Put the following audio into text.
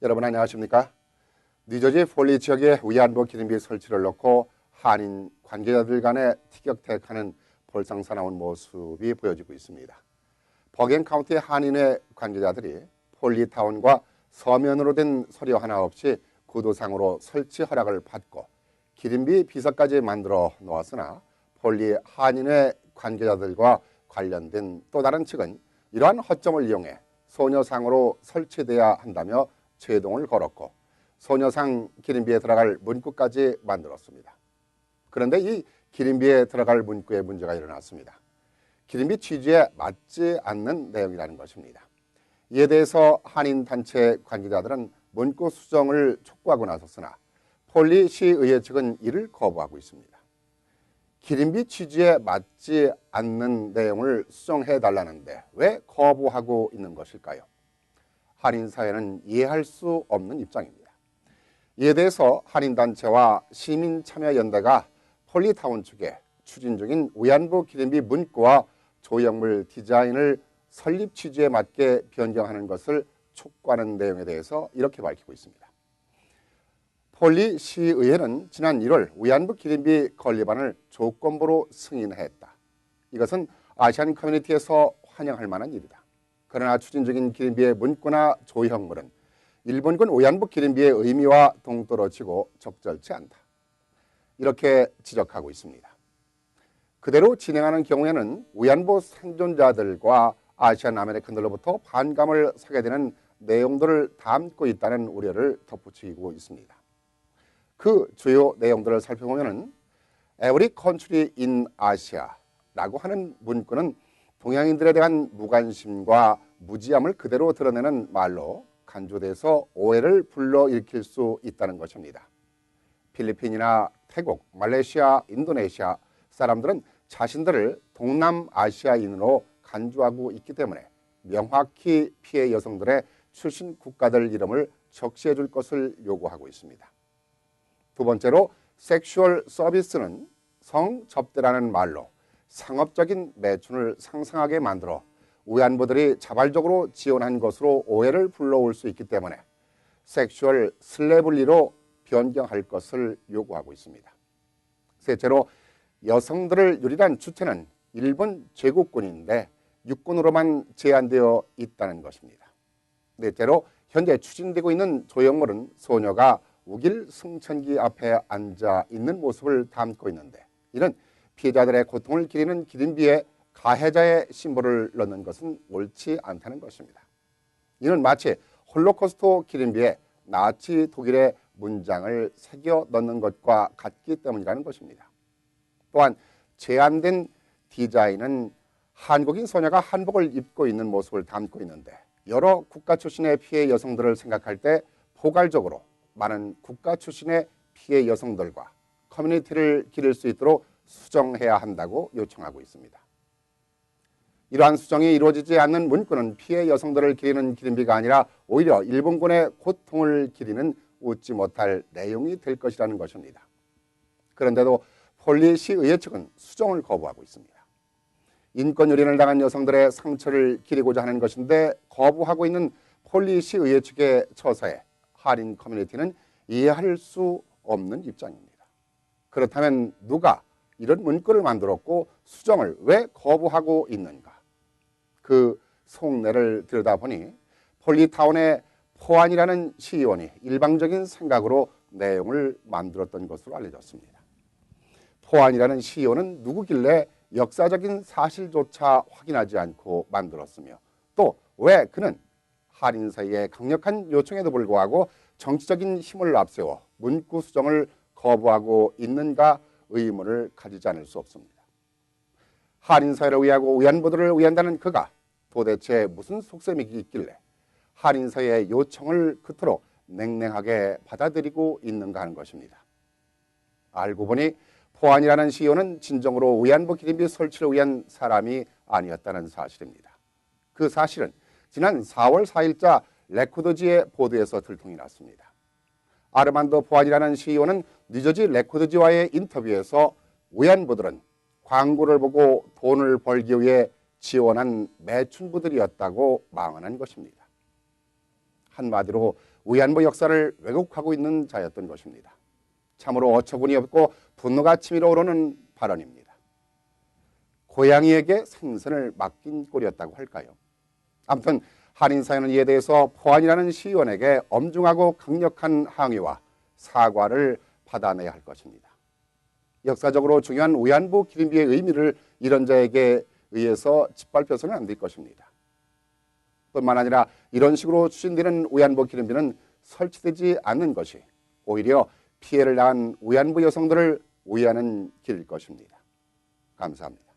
여러분 안녕하십니까? 뉴저지 폴리 지역의 위안부 기린비 설치를 놓고 한인 관계자들 간의 티격태격하는 볼상사나운 모습이 보여지고 있습니다. 버겐 카운티 한인회 관계자들이 폴리타운과 서면으로 된 서류 하나 없이 구도상으로 설치 허락을 받고 기린비 비서까지 만들어 놓았으나 폴리 한인회 관계자들과 관련된 또 다른 측은 이러한 허점을 이용해 소녀상으로 설치돼야 한다며 제동을 걸었고 소녀상 기린비에 들어갈 문구까지 만들었습니다. 그런데 이 기린비에 들어갈 문구에 문제가 일어났습니다. 기린비 취지에 맞지 않는 내용이라는 것입니다. 이에 대해서 한인단체 관계자들은 문구 수정을 촉구하고 나섰으나 폴리시의회 측은 이를 거부하고 있습니다. 기린비 취지에 맞지 않는 내용을 수정해달라는데 왜 거부하고 있는 것일까요? 한인사회는 이해할 수 없는 입장입니다. 이에 대해서 한인단체와 시민참여연대가 폴리타운 측에 추진 중인 위안부 기린비 문구와 조형물 디자인을 설립 취지에 맞게 변경하는 것을 촉구하는 내용에 대해서 이렇게 밝히고 있습니다. 폴리시의회는 지난 1월 위안부 기린비 건립안을 조건부로 승인했다. 이것은 아시안 커뮤니티에서 환영할 만한 일이다. 그러나 추진 중인 기린비의 문구나 조형물은 일본군 위안부 기린비의 의미와 동떨어지고 적절치 않다. 이렇게 지적하고 있습니다. 그대로 진행하는 경우에는 위안부 생존자들과 아시안 아메리칸들로부터 반감을 사게 되는 내용들을 담고 있다는 우려를 덧붙이고 있습니다. 그 주요 내용들을 살펴보면 Every Country in Asia라고 하는 문구는 동양인들에 대한 무관심과 무지함을 그대로 드러내는 말로 간주돼서 오해를 불러일으킬 수 있다는 것입니다. 필리핀이나 태국, 말레이시아, 인도네시아 사람들은 자신들을 동남아시아인으로 간주하고 있기 때문에 명확히 피해 여성들의 출신 국가들 이름을 적시해 줄 것을 요구하고 있습니다. 두 번째로 섹슈얼 서비스는 성접대라는 말로 상업적인 매춘을 상상하게 만들어 위안부들이 자발적으로 지원한 것으로 오해를 불러올 수 있기 때문에 섹슈얼 슬래블리로 변경할 것을 요구하고 있습니다. 셋째로 여성들을 유리한 주체는 일본 제국군인데 육군으로만 제한되어 있다는 것입니다. 넷째로 현재 추진되고 있는 조형물은 소녀가 우길 승천기 앞에 앉아 있는 모습을 담고 있는데 이는 피해자들의 고통을 기리는 기린비에 가해자의 심볼을 넣는 것은 옳지 않다는 것입니다. 이는 마치 홀로코스트 기린비에 나치 독일의 문장을 새겨 넣는 것과 같기 때문이라는 것입니다. 또한 제한된 디자인은 한국인 소녀가 한복을 입고 있는 모습을 담고 있는데 여러 국가 출신의 피해 여성들을 생각할 때 포괄적으로 많은 국가 출신의 피해 여성들과 커뮤니티를 기를 수 있도록 수정해야 한다고 요청하고 있습니다. 이러한 수정이 이루어지지 않는 문구는 피해 여성들을 기리는 기린비가 아니라 오히려 일본군의 고통을 기리는 웃지 못할 내용이 될 것이라는 것입니다. 그런데도 폴리시의회 측은 수정을 거부하고 있습니다. 인권 유린을 당한 여성들의 상처를 기리고자 하는 것인데 거부하고 있는 폴리시의회 측의 처사에 한인 커뮤니티는 이해할 수 없는 입장입니다. 그렇다면 누가 이런 문구를 만들었고 수정을 왜 거부하고 있는가? 그 속내를 들여다보니 폴리타운의 포안이라는 시의원이 일방적인 생각으로 내용을 만들었던 것으로 알려졌습니다. 포안이라는 시의원은 누구길래 역사적인 사실조차 확인하지 않고 만들었으며 또 왜 그는 한인사회의 강력한 요청에도 불구하고 정치적인 힘을 앞세워 문구 수정을 거부하고 있는가 의문을 가지지 않을 수 없습니다. 한인사회를 위하고 위안부들을 위한다는 그가 도대체 무슨 속셈이 있길래 한인사회의 요청을 그토록 냉랭하게 받아들이고 있는가 하는 것입니다. 알고 보니 포안이라는 시의원은 진정으로 위안부 기린비 설치를 위한 사람이 아니었다는 사실입니다. 그 사실은 지난 4월 4일자 레코드지의 보도에서 들통이 났습니다. 아르만도 포안이라는 시의원은 뉴저지 레코드지와의 인터뷰에서 위안부들은 광고를 보고 돈을 벌기 위해 지원한 매춘부들이었다고 망언한 것입니다. 한마디로 위안부 역사를 왜곡하고 있는 자였던 것입니다. 참으로 어처구니 없고 분노가 치밀어 오르는 발언입니다. 고양이에게 생선을 맡긴 꼴이었다고 할까요? 아무튼 한인사회는 이에 대해서 포안이라는 시의원에게 엄중하고 강력한 항의와 사과를 받아내야 할 것입니다. 역사적으로 중요한 위안부 기림비의 의미를 이런 자에게 의해서 짓밟혀서는 안 될 것입니다. 뿐만 아니라 이런 식으로 추진되는 위안부 기림비는 설치되지 않는 것이 오히려 피해를 당한 위안부 여성들을 위하는 길일 것입니다. 감사합니다.